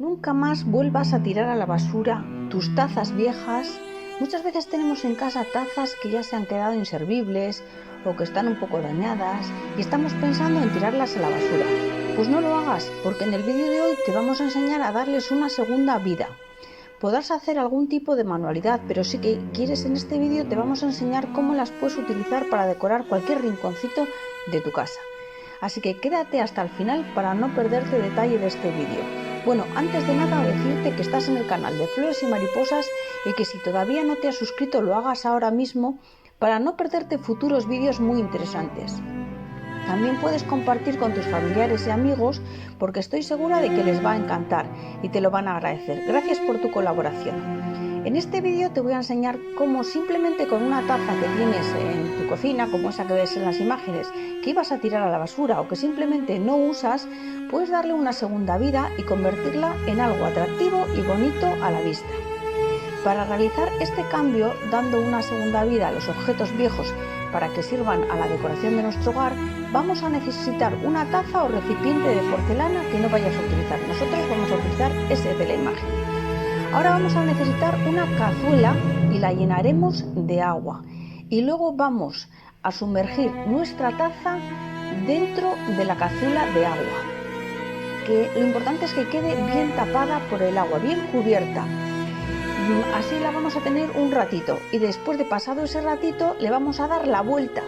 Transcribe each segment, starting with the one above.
Nunca más vuelvas a tirar a la basura tus tazas viejas. Muchas veces tenemos en casa tazas que ya se han quedado inservibles o que están un poco dañadas y estamos pensando en tirarlas a la basura. Pues no lo hagas, porque en el vídeo de hoy te vamos a enseñar a darles una segunda vida. Podrás hacer algún tipo de manualidad, pero si que quieres, en este vídeo te vamos a enseñar cómo las puedes utilizar para decorar cualquier rinconcito de tu casa. Así que quédate hasta el final para no perderte detalle de este vídeo. Bueno, antes de nada decirte que estás en el canal de Flores y Mariposas y que si todavía no te has suscrito lo hagas ahora mismo para no perderte futuros vídeos muy interesantes. También puedes compartir con tus familiares y amigos porque estoy segura de que les va a encantar y te lo van a agradecer. Gracias por tu colaboración. En este vídeo te voy a enseñar cómo simplemente con una taza que tienes en tu cocina, como esa que ves en las imágenes, que ibas a tirar a la basura o que simplemente no usas, puedes darle una segunda vida y convertirla en algo atractivo y bonito a la vista. Para realizar este cambio, dando una segunda vida a los objetos viejos para que sirvan a la decoración de nuestro hogar, vamos a necesitar una taza o recipiente de porcelana que no vayas a utilizar. Nosotros vamos a utilizar ese de la imagen. Ahora vamos a necesitar una cazuela y la llenaremos de agua. Y luego vamos a sumergir nuestra taza dentro de la cazuela de agua. Que lo importante es que quede bien tapada por el agua, bien cubierta. Así la vamos a tener un ratito y después de pasado ese ratito le vamos a dar la vuelta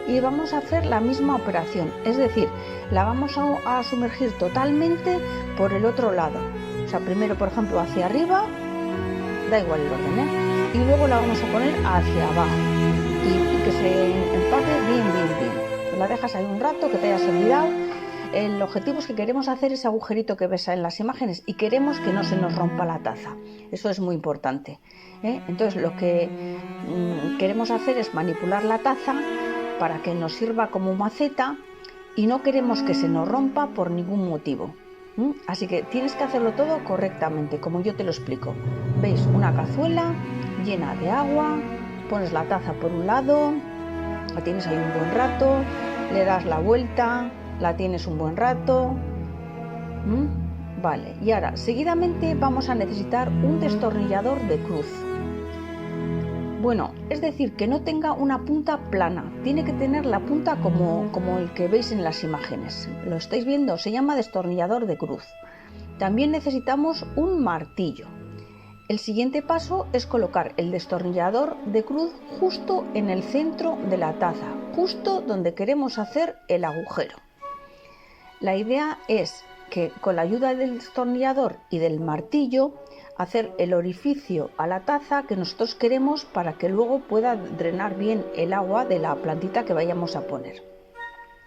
y vamos a hacer la misma operación, es decir, la vamos a sumergir totalmente por el otro lado. O sea, primero por ejemplo hacia arriba, da igual el orden, y luego la vamos a poner hacia abajo y que se empaque bien. La dejas ahí un rato, que te hayas olvidado. El objetivo es que queremos hacer ese agujerito que ves en las imágenes y queremos que no se nos rompa la taza. Eso es muy importante, Entonces lo que queremos hacer es manipular la taza para que nos sirva como maceta y no queremos que se nos rompa por ningún motivo. Así que tienes que hacerlo todo correctamente, como yo te lo explico. ¿Veis? Una cazuela llena de agua, pones la taza por un lado, la tienes ahí un buen rato, le das la vuelta, la tienes un buen rato. Vale, y ahora seguidamente vamos a necesitar un destornillador de cruz. Bueno, es decir, que no tenga una punta plana, tiene que tener la punta como el que veis en las imágenes. ¿Lo estáis viendo? Se llama destornillador de cruz. También necesitamos un martillo. El siguiente paso es colocar el destornillador de cruz justo en el centro de la taza, justo donde queremos hacer el agujero. La idea es que con la ayuda del destornillador y del martillo hacer el orificio a la taza que nosotros queremos para que luego pueda drenar bien el agua de la plantita que vayamos a poner.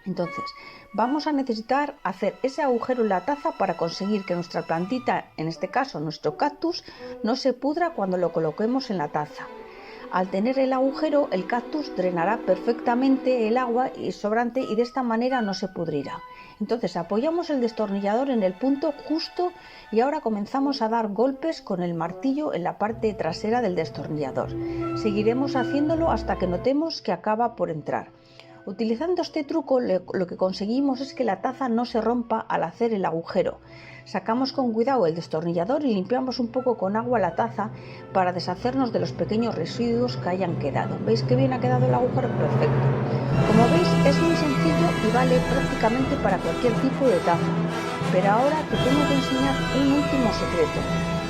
Entonces vamos a necesitar hacer ese agujero en la taza para conseguir que nuestra plantita, en este caso nuestro cactus, no se pudra cuando lo coloquemos en la taza. Al tener el agujero, el cactus drenará perfectamente el agua y sobrante y de esta manera no se pudrirá. Entonces apoyamos el destornillador en el punto justo y ahora comenzamos a dar golpes con el martillo en la parte trasera del destornillador. Seguiremos haciéndolo hasta que notemos que acaba por entrar. Utilizando este truco lo que conseguimos es que la taza no se rompa al hacer el agujero. Sacamos con cuidado el destornillador y limpiamos un poco con agua la taza para deshacernos de los pequeños residuos que hayan quedado. ¿Veis qué bien ha quedado el agujero? Perfecto. Como veis es muy sencillo y vale prácticamente para cualquier tipo de taza. Pero ahora te tengo que enseñar un último secreto.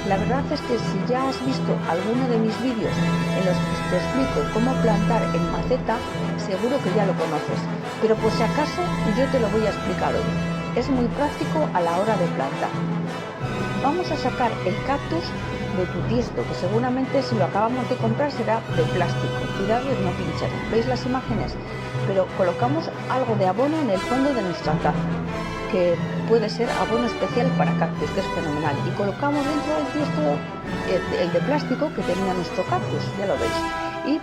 La verdad es que si ya has visto alguno de mis vídeos en los que te explico cómo plantar en maceta, seguro que ya lo conoces. Pero por si acaso yo te lo voy a explicar hoy. Es muy práctico a la hora de plantar. Vamos a sacar el cactus de tu tiesto, que seguramente si lo acabamos de comprar será de plástico. Cuidado de no pinchar. ¿Veis las imágenes? Pero colocamos algo de abono en el fondo de nuestra taza, que puede ser abono especial para cactus, que es fenomenal. Y colocamos dentro del tiesto el de plástico que tenía nuestro cactus, ya lo veis. Y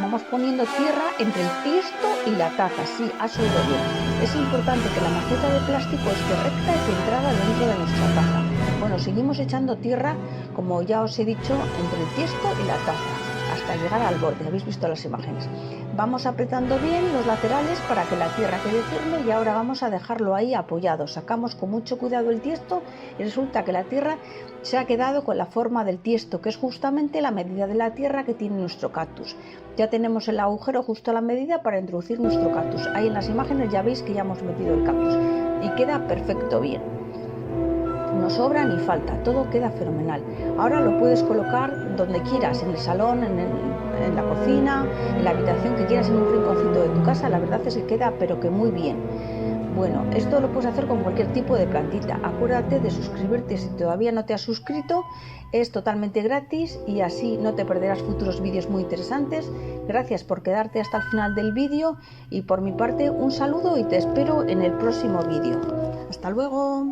vamos poniendo tierra entre el tiesto y la taza. Sí, has oído bien. Es importante que la maceta de plástico esté recta y centrada dentro de nuestra taza. Bueno, seguimos echando tierra, como ya os he dicho, entre el tiesto y la taza, hasta llegar al borde. Habéis visto las imágenes. Vamos apretando bien los laterales para que la tierra quede firme y ahora vamos a dejarlo ahí apoyado. Sacamos con mucho cuidado el tiesto y resulta que la tierra se ha quedado con la forma del tiesto, que es justamente la medida de la tierra que tiene nuestro cactus. Ya tenemos el agujero justo a la medida para introducir nuestro cactus. Ahí en las imágenes ya veis que ya hemos metido el cactus y queda perfecto bien. No sobra ni falta, todo queda fenomenal. Ahora lo puedes colocar donde quieras, en el salón, en la cocina, en la habitación que quieras, en un rinconcito de tu casa. La verdad es que queda pero que muy bien. Bueno, esto lo puedes hacer con cualquier tipo de plantita. Acuérdate de suscribirte si todavía no te has suscrito. Es totalmente gratis y así no te perderás futuros vídeos muy interesantes. Gracias por quedarte hasta el final del vídeo y por mi parte un saludo y te espero en el próximo vídeo. Hasta luego.